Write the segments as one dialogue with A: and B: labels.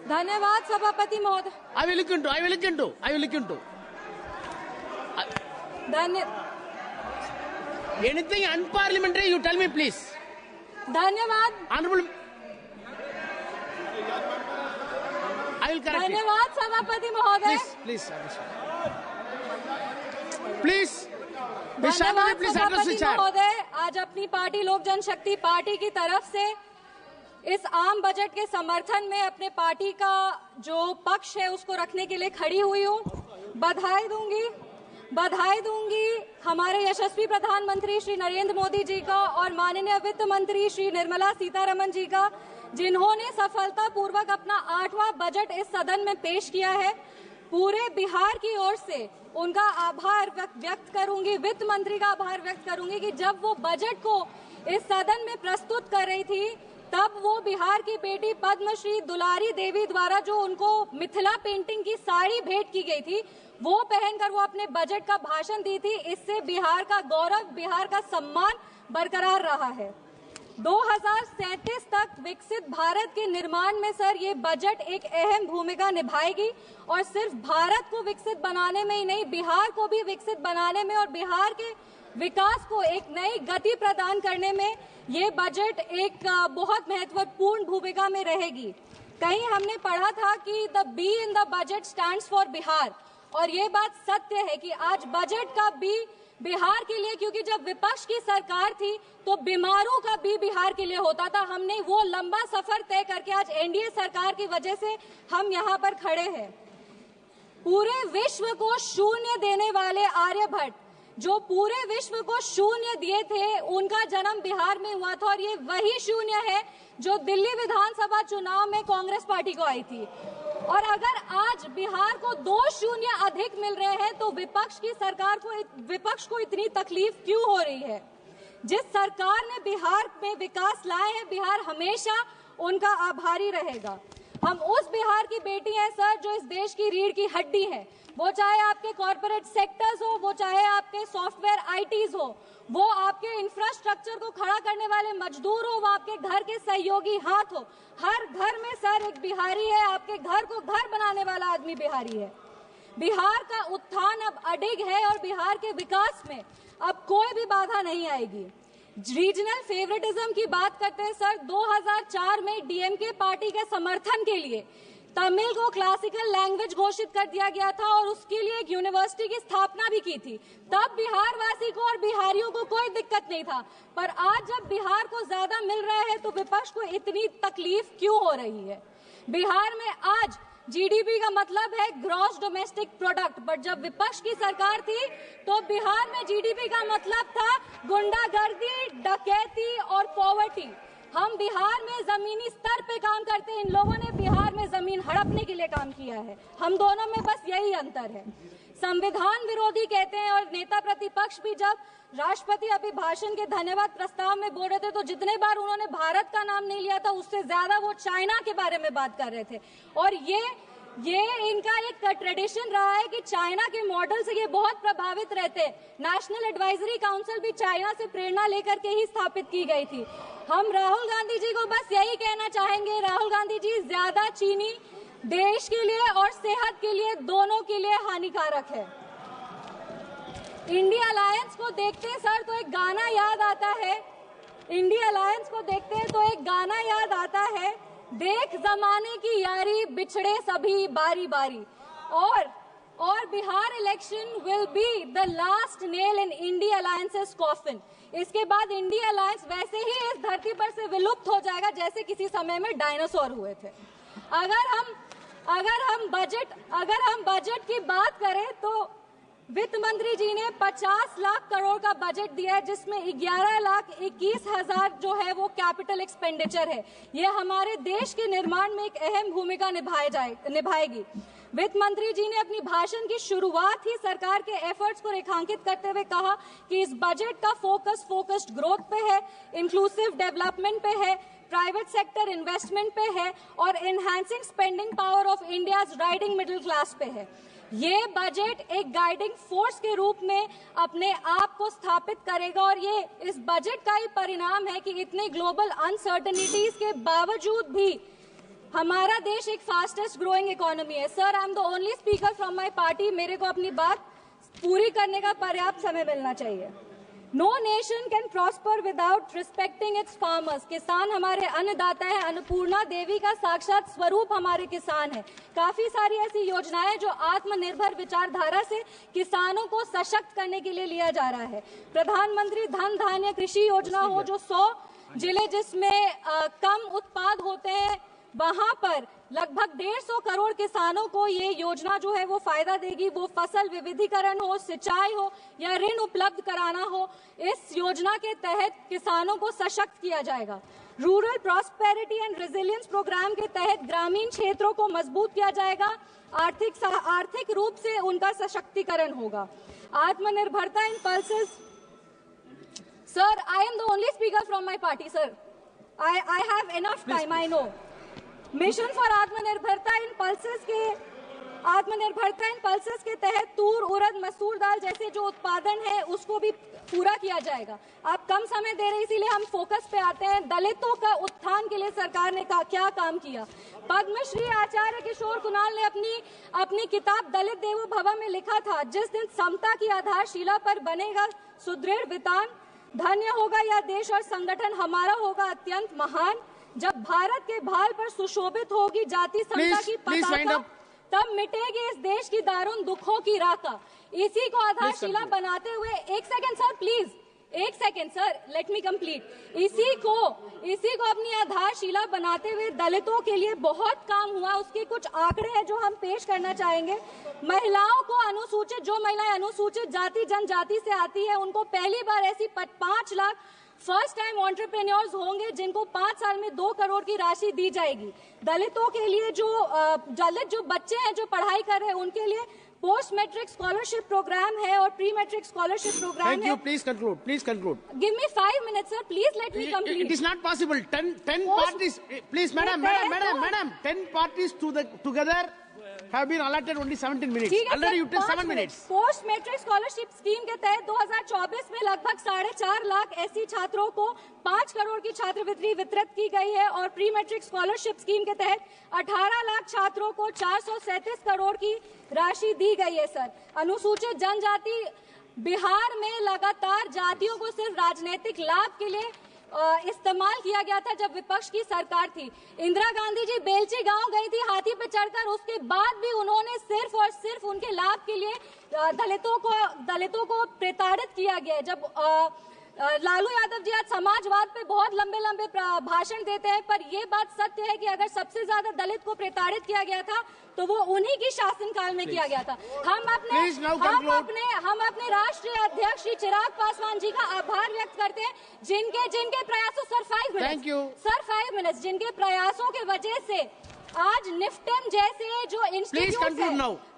A: धन्यवाद सभापति महोदय।
B: I will look into. Anything unparliamentary, you tell me, please.
A: धन्यवाद।
B: Honorable, I will correct it.
A: धन्यवाद सभापति महोदय।
B: Please.
A: धन्यवाद
B: Please address the
A: सभापति
B: chair.
A: महोदय। आज अपनी पार्टी लोक जनशक्ति पार्टी की तरफ से इस आम बजट के समर्थन में अपने पार्टी का जो पक्ष है उसको रखने के लिए खड़ी हुई हूँ। बधाई दूंगी हमारे यशस्वी प्रधानमंत्री श्री नरेंद्र मोदी जी का और माननीय वित्त मंत्री श्री निर्मला सीतारमण जी का, जिन्होंने सफलतापूर्वक अपना 8वां बजट इस सदन में पेश किया है। पूरे बिहार की ओर से उनका आभार व्यक्त करूंगी, वित्त मंत्री का आभार व्यक्त करूंगी कि जब वो बजट को इस सदन में प्रस्तुत कर रही थी तब वो बिहार की बेटी पद्मश्री दुलारी देवी द्वारा जो उनको मिथिला पेंटिंग की साड़ी भेंट की गई थी वो पहनकर वो अपने बजट का भाषण दी थी। इससे बिहार का गौरव, बिहार का सम्मान बरकरार रहा है। 2037 तक विकसित भारत के निर्माण में सर ये बजट एक अहम भूमिका निभाएगी और सिर्फ भारत को विकसित बनाने में ही नहीं, बिहार को भी विकसित बनाने में और बिहार के विकास को एक नई गति प्रदान करने में ये बजट एक बहुत महत्वपूर्ण भूमिका में रहेगी। कहीं हमने पढ़ा था कि the be in the budget stands for Bihar, और ये बात सत्य है कि आज बजट का बी बिहार के लिए, क्योंकि जब विपक्ष की सरकार थी तो बीमारों का बी बिहार के लिए होता था। हमने वो लंबा सफर तय करके आज एनडीए सरकार की वजह से हम यहाँ पर खड़े हैं। पूरे विश्व को शून्य देने वाले आर्यभट्ट, जो पूरे विश्व को शून्य दिए थे, उनका जन्म बिहार में हुआ था और ये वही शून्य है जो दिल्ली विधानसभा चुनाव में कांग्रेस पार्टी को आई थी। और अगर आज बिहार को 2 शून्य अधिक मिल रहे हैं तो विपक्ष को इतनी तकलीफ क्यों हो रही है? जिस सरकार ने बिहार में विकास लाए हैं, बिहार हमेशा उनका आभारी रहेगा। हम उस बिहार की बेटी हैं सर जो इस देश की रीढ़ की हड्डी है। वो चाहे आपके कॉर्पोरेट सेक्टर्स हो, वो चाहे आपके सॉफ्टवेयर आईटीज हो, वो आपके इंफ्रास्ट्रक्चर को खड़ा करने वाले मजदूर हो, वो आपके घर के सहयोगी हाथ हो। हर घर में सर एक बिहारी है, आपके घर को घर बनाने वाला आदमी बिहारी है। बिहार का उत्थान अब अडिग है और बिहार के विकास में अब कोई भी बाधा नहीं आएगी। रीजनल फेवरेटिज्म की बात करते हैं सर, 2004 में डीएमके पार्टी के समर्थन के लिए तमिल को क्लासिकल लैंग्वेज घोषित कर दिया गया था और उसके लिए एक यूनिवर्सिटी की स्थापना भी की थी। तब बिहार वासी को और बिहारियों को कोई दिक्कत नहीं था, पर आज जब बिहार को ज्यादा मिल रहा है तो विपक्ष को इतनी तकलीफ क्यों हो रही है? बिहार में आज जीडीपी का मतलब है ग्रॉस डोमेस्टिक प्रोडक्ट, बट जब विपक्ष की सरकार थी तो बिहार में जीडीपी का मतलब था गुंडागर्दी, डकैती और पॉवर्टी। हम बिहार में जमीनी स्तर पे काम करते हैं, इन लोगों ने बिहार में जमीन हड़पने के लिए काम किया है। हम दोनों में बस यही अंतर है। संविधान विरोधी कहते हैं और नेता प्रतिपक्ष भी जब राष्ट्रपति अभिभाषण के धन्यवाद प्रस्ताव में बोल रहे थे तो जितने बार उन्होंने भारत का नाम नहीं लिया था उससे ज्यादा वो चाइना के बारे में बात कर रहे थे। और ये इनका एक ट्रेडिशन रहा है कि चाइना के मॉडल से ये बहुत प्रभावित रहते। नेशनल एडवाइजरी काउंसिल भी चाइना से प्रेरणा लेकर के ही स्थापित की गई थी। हम राहुल गांधी जी को बस यही कहना चाहेंगे, राहुल गांधी जी, ज्यादा चीनी देश के लिए और सेहत के लिए, दोनों के लिए हानिकारक है। इंडिया अलायंस को देखते हैं सर तो एक गाना याद आता है, इंडिया अलायंस को देखते हैं तो एक गाना याद आता है, देख जमाने की यारी बिछड़े सभी बारी बारी। और Bihar election will be the last nail in India alliances coffin. इसके बाद इंडिया अलायंस वैसे ही इस धरती पर से विलुप्त हो जाएगा जैसे किसी समय में डायनासोर हुए थे। अगर हम बजट की बात करें तो वित्त मंत्री जी ने 50 लाख करोड़ का बजट दिया है, जिसमें 11,21,000 जो है वो कैपिटल एक्सपेंडिचर है। ये हमारे देश के निर्माण में एक अहम भूमिका निभाएगी। वित्त मंत्री जी ने अपनी भाषण की शुरुआत ही सरकार के एफर्ट्स को रेखांकित करते हुए कहा कि इस बजट का फोकस्ड ग्रोथ पे है, इंक्लूसिव डेवलपमेंट पे है, प्राइवेट सेक्टर इन्वेस्टमेंट पे है और enhancing spending power of India's riding middle class पे है। ये बजट एक गाइडिंग फोर्स के रूप में अपने आप को स्थापित करेगा और ये इस बजट का ही परिणाम है कि इतने ग्लोबल अनसर्टेनिटीज के बावजूद भी हमारा देश एक फास्टेस्ट ग्रोइंग इकोनॉमी है। Sir, I am the only speaker from my party. मेरे को अपनी बात पूरी करने का पर्याप्त समय मिलना चाहिए। No nation can prosper without respecting its farmers. किसान हमारे अन्नदाता है। अन्नपूर्णा देवी का साक्षात स्वरूप हमारे किसान है। काफी सारी ऐसी योजनाएं जो आत्मनिर्भर विचारधारा से किसानों को सशक्त करने के लिए लिया जा रहा है। प्रधानमंत्री धन धान्य कृषि योजना हो, जो 100 जिले जिसमें कम उत्पाद होते हैं, वहां पर लगभग 150 करोड़ किसानों को ये योजना जो है वो फायदा देगी। वो फसल विविधीकरण हो, सिंचाई हो या ऋण उपलब्ध कराना हो, इस योजना के तहत किसानों को सशक्त किया जाएगा। Rural prosperity and resilience programme के तहत ग्रामीण क्षेत्रों को मजबूत किया जाएगा। आर्थिक रूप से उनका सशक्तिकरण होगा। आत्मनिर्भरता in pulses. Sir, I am the only speaker from my party. Sir, I have enough time, I know. Mission for आत्मनिर्भरता इन पल्सेस के तहत तूर, उड़द, मसूर दाल जैसे जो उत्पादन है उसको भी पूरा किया जाएगा। आप कम समय दे रहे, इसीलिए हम फोकस पे आते हैं। दलितों का उत्थान के लिए सरकार ने क्या काम किया। पद्मश्री आचार्य किशोर कुणाल ने अपनी किताब दलित देवो भव में लिखा था, जिस दिन समता की आधारशिला पर बनेगा सुदृढ़ वितान, धन्य होगा यह देश और संगठन हमारा होगा अत्यंत महान। जब भारत के भाल पर सुशोभित होगी जाति समता की पताका, तब मिटेगी इस देश की दारुण दुखों की राका। इसी को आधारशिला बनाते हुए, एक सेकंड सर प्लीज, एक second sir, let me complete. इसी को अपनी आधारशिला बनाते हुए दलितों के लिए बहुत काम हुआ। उसके कुछ आंकड़े हैं जो हम पेश करना चाहेंगे। महिलाओं को अनुसूचित, जो महिलाएं अनुसूचित जाति जनजाति से आती है, उनको पहली बार ऐसी 5 लाख फर्स्ट टाइम एंटरप्रेन्योर्स होंगे जिनको 5 साल में 2 करोड़ की राशि दी जाएगी। दलितों के लिए जो बच्चे हैं जो पढ़ाई कर रहे हैं, उनके लिए पोस्ट मैट्रिक स्कॉलरशिप प्रोग्राम है और प्री मैट्रिक स्कॉलरशिप प्रोग्राम है।
B: Thank you. Please conclude. Please conclude.
A: Give me 5 minutes, sir. Please let me complete.
B: It is not possible. 10 parties. Please, madam. 10 parties together have been allotted only 17 minutes. Already you took 7 minutes.
A: Post matric scholarship scheme के तहत 2024 में लगभग 4.5 लाख ऐसी छात्रों को 5 करोड़ की छात्रवृत्ति वितरित की गई है और प्री मैट्रिक स्कॉलरशिप स्कीम के तहत 18 लाख छात्रों को 437 करोड़ की राशि दी गई है। सर, अनुसूचित जनजाति बिहार में लगातार जातियों को सिर्फ राजनीतिक लाभ के लिए इस्तेमाल किया गया था जब विपक्ष की सरकार थी। इंदिरा गांधी जी बेलची गांव गई थी हाथी पे चढ़कर, उसके बाद भी उन्होंने सिर्फ और सिर्फ उनके लाभ के लिए दलितों को प्रताड़ित किया गया। जब लालू यादव जी आज समाजवाद पे बहुत लंबे भाषण देते हैं, पर ये बात सत्य है कि अगर सबसे ज्यादा दलित को प्रताड़ित किया गया था तो वो उन्हीं की शासनकाल में किया गया था। हम अपने राष्ट्रीय अध्यक्ष श्री चिराग पासवान जी का आभार व्यक्त करते हैं, जिनके प्रयासों, सर 5 मिनट्स, जिनके प्रयासों के वजह से आज निफ्टन जैसे जो इंस्टीट्यूट है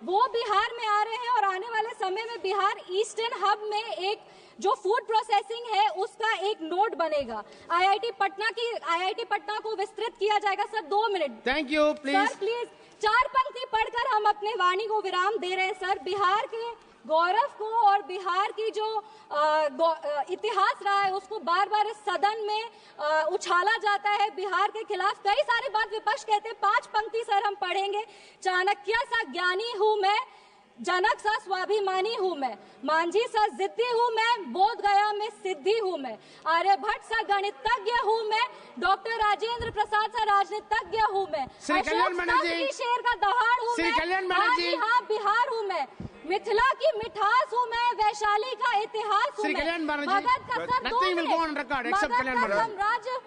A: वो बिहार में आ रहे हैं और आने वाले समय में बिहार ईस्टर्न हब में एक जो फूड प्रोसेसिंग है उसका एक नोड बनेगा। आईआईटी पटना को विस्तृत किया जाएगा। Sir 2 minute.
B: Thank you.
A: Sir please 4 पंक्ति पढ़कर हम अपने वाणी को विराम दे रहे हैं। सर, बिहार के गौरव को और बिहार की जो इतिहास रहा है उसको बार बार इस सदन में उछाला जाता है। बिहार के खिलाफ कई सारी बात विपक्ष कहते हैं। 5 पंक्ति सर हम पढ़ेंगे। चाणक्य सा ज्ञानी हूँ मैं, जनक सा स्वाभिमानी हूँ मैं, मांझी सा जिद्दी हूँ मैं, बोध गया में सिद्धि हूँ मैं, आर्यभट्ट सा गणितज्ञ हूँ मैं, डॉक्टर राजेंद्र प्रसाद सा राजनीतिज्ञ हूँ मैं, शेर का दहाड़ हूँ मैं, हाँ बिहार हूँ मैं, मिथिला की मिठास हूँ मैं, वैशाली का इतिहास हूँ मैं, मगध का साम्राज्य